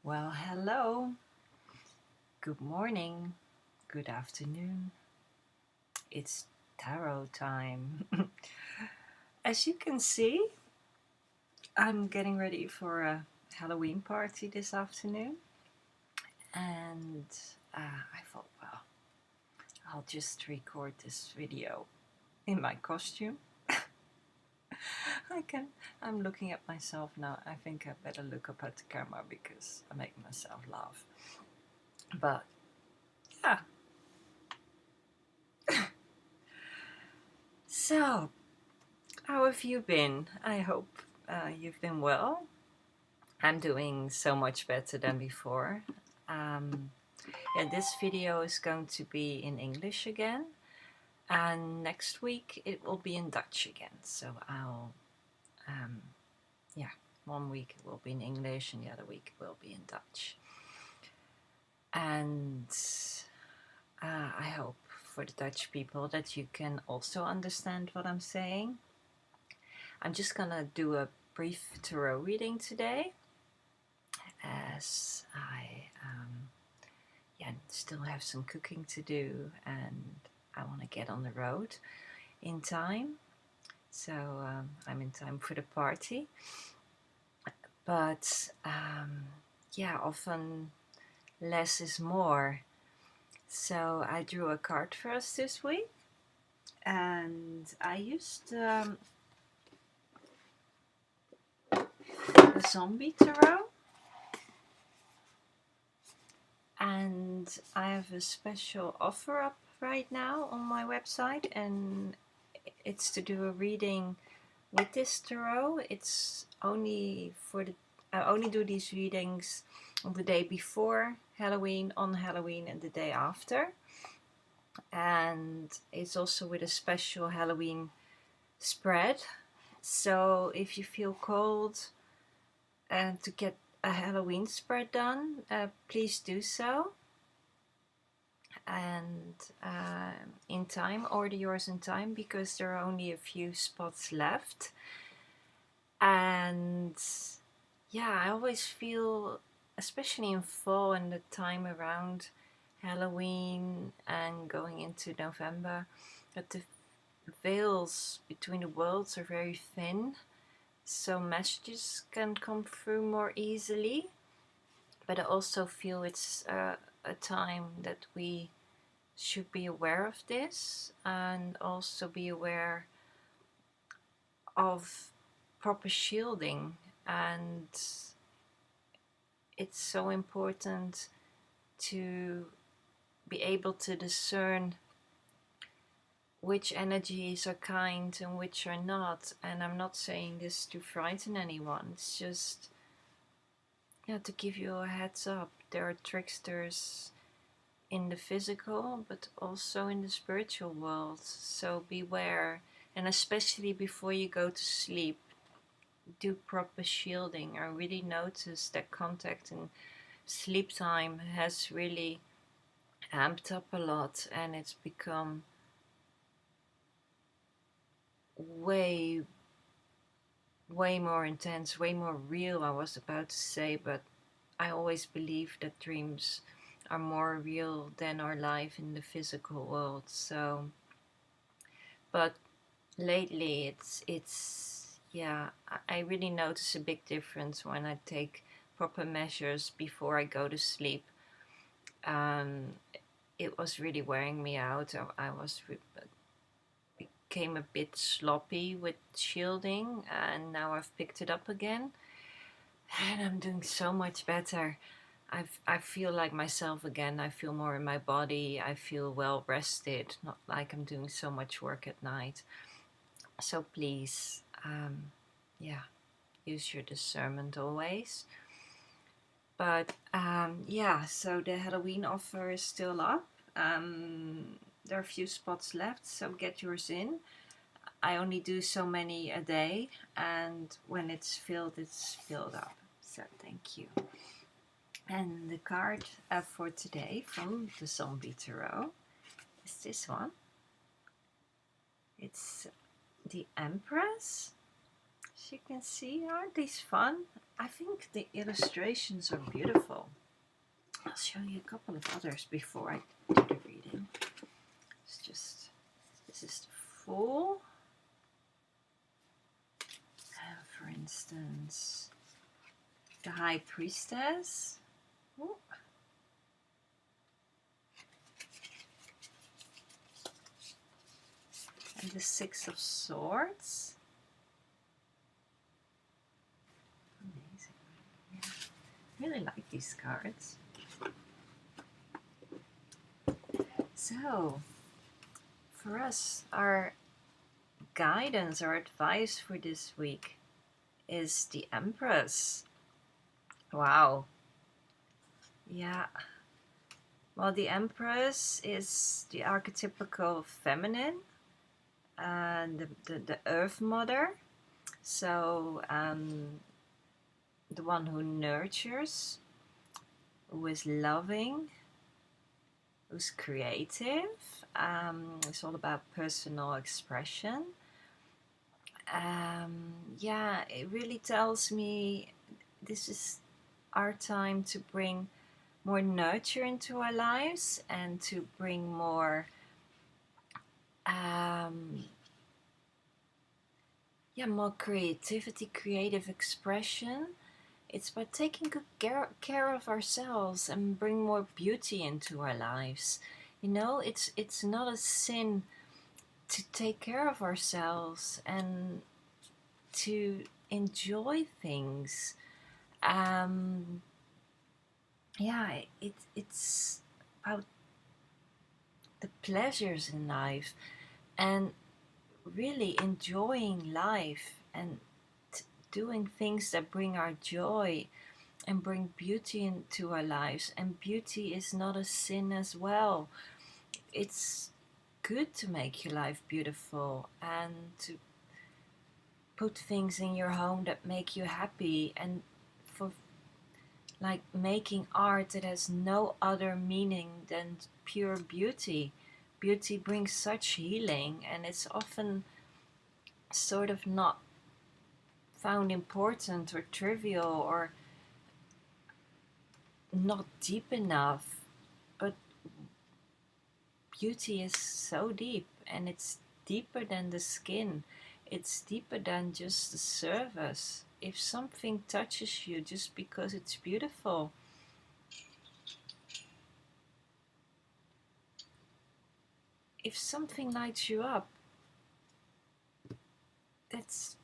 Well, hello, good morning, good afternoon. It's tarot time. As you can see, I'm getting ready for a Halloween party this afternoon, and I thought, well, I'll just record this video in my costume. I'm looking at myself now. I think I better look up at the camera because I make myself laugh. But yeah. So, how have you been? I hope you've been well. I'm doing so much better than before. Yeah, this video is going to be in English again, and next week it will be in Dutch again. So yeah, 1 week it will be in English, and the other week it will be in Dutch. And I hope for the Dutch people that you can also understand what I'm saying. I'm just gonna do a brief tarot reading today, as I still have some cooking to do and I want to get on the road in time. So I'm in time for the party. But yeah, often less is more. So I drew a card for us this week, and I used the Zombie Tarot. And I have a special offer up right now on my website, and it's to do a reading with this tarot. It's only for the I only do these readings on the day before Halloween, on Halloween, and the day after. And it's also with a special Halloween spread. So if you feel cold and to get a Halloween spread done, please do so. And in time, order yours in time, because there are only a few spots left. And yeah, I always feel, especially in fall and the time around Halloween and going into November, that the veils between the worlds are very thin, so messages can come through more easily. But I also feel it's a time that we should be aware of this, and also be aware of proper shielding. And it's so important to be able to discern which energies are kind and which are not. And I'm not saying this to frighten anyone, it's just to give you a heads up. There are tricksters in the physical, but also in the spiritual world, so beware. And especially before you go to sleep, do proper shielding. I really noticed that contact in sleep time has really amped up a lot, and it's become way more intense, way more real, I was about to say. But I always believe that dreams are more real than our life in the physical world. So, but lately it's yeah, I really notice a big difference when I take proper measures before I go to sleep. It was really wearing me out. I became a bit sloppy with shielding, and now I've picked it up again, and I'm doing so much better. I feel like myself again. I feel more in my body. I feel well rested, not like I'm doing so much work at night. So please, yeah, use your discernment always. But yeah, so the Halloween offer is still up. There are a few spots left, so get yours in. I only do so many a day, and when it's filled up. So thank you. And the card for today from the Zombie Tarot is this one. It's the Empress. As you can see, aren't these fun? I think the illustrations are beautiful. I'll show you a couple of others before I do the reading. It's just, this is the Fool. For instance, the High Priestess. Ooh. And the Six of Swords. Amazing. Yeah. Really like these cards. So, for us, our guidance or advice for this week is the Empress. Wow. Yeah. Well, the Empress is the archetypical feminine and the Earth Mother. So, the one who nurtures, who is loving, who's creative. It's all about personal expression. Yeah, it really tells me this is our time to bring more nurture into our lives and to bring more more creativity, creative expression. It's about taking good care of ourselves and bring more beauty into our lives. You know, it's not a sin to take care of ourselves and to enjoy things. Yeah, it's about the pleasures in life and really enjoying life and doing things that bring our joy and bring beauty into our lives. And beauty is not a sin as well. It's good to make your life beautiful and to put things in your home that make you happy, and for like making art that has no other meaning than pure beauty. Beauty brings such healing, and it's often sort of not found important or trivial or not deep enough. But beauty is so deep, and it's deeper than the skin. It's deeper than just the surface. If something touches you just because it's beautiful, if something lights you up, that's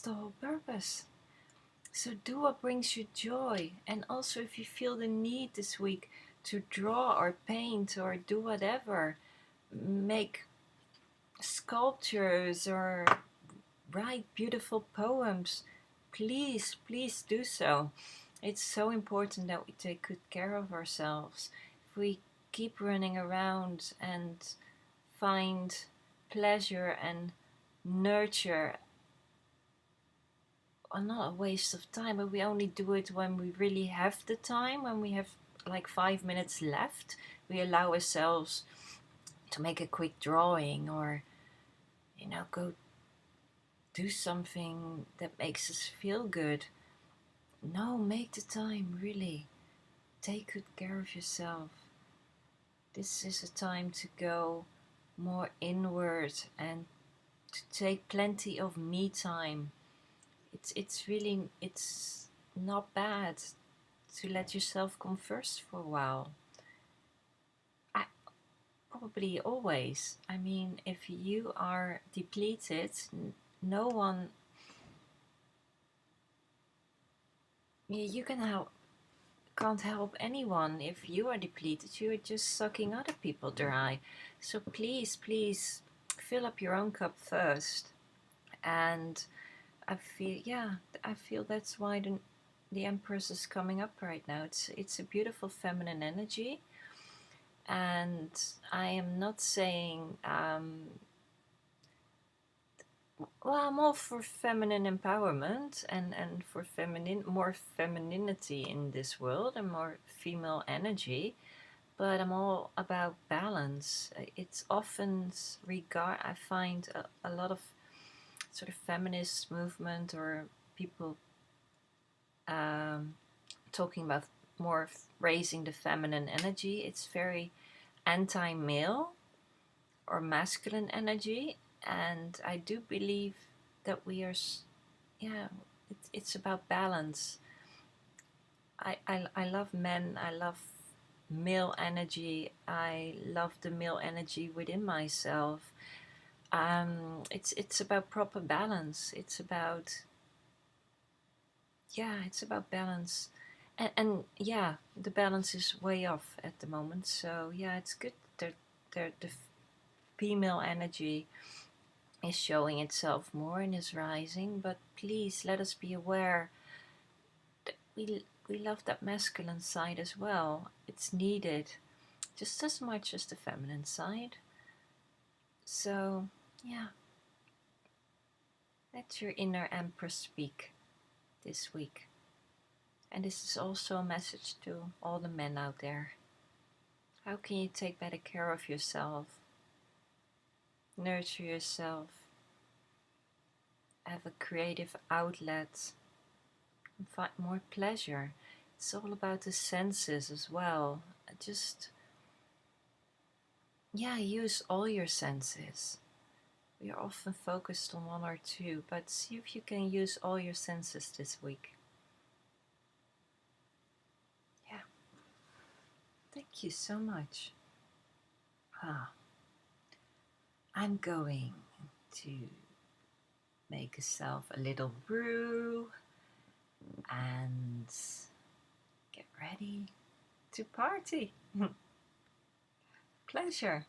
the whole purpose. So do what brings you joy. And also, if you feel the need this week to draw or paint or do whatever, make sculptures or write beautiful poems, please do so. It's so important that we take good care of ourselves. If we keep running around and find pleasure and nurture, well, not a waste of time, but we only do it when we really have the time, when we have like 5 minutes left. We allow ourselves to make a quick drawing or, go do something that makes us feel good. No, make the time, really. Take good care of yourself. This is a time to go more inward and to take plenty of me time. It's not bad to let yourself come first for a while. Probably always. I mean, if you are depleted, no one, you can't help anyone. If you are depleted, you are just sucking other people dry. So please fill up your own cup first. And I feel that's why the Empress is coming up right now. It's a beautiful feminine energy, and I am not saying I'm all for feminine empowerment and for more femininity in this world and more female energy, but I'm all about balance. It's often I find a lot of sort of feminist movement or people talking about more of raising the feminine energy. It's very anti-male or masculine energy, and I do believe that we are, yeah, it's about balance. I love men. I love male energy. I love the male energy within myself. It's about proper balance. It's about balance, and yeah, the balance is way off at the moment. So yeah, it's good that the female energy is showing itself more and is rising. But please let us be aware that we love that masculine side as well. It's needed just as much as the feminine side. So yeah, let your inner empress speak this week. And this is also a message to all the men out there. How can you take better care of yourself? Nurture yourself. Have a creative outlet. And find more pleasure. It's all about the senses as well. Just, yeah, use all your senses. We are often focused on one or two, but see if you can use all your senses this week. Yeah. Thank you so much. I'm going to make yourself a little brew and get ready to party. Pleasure.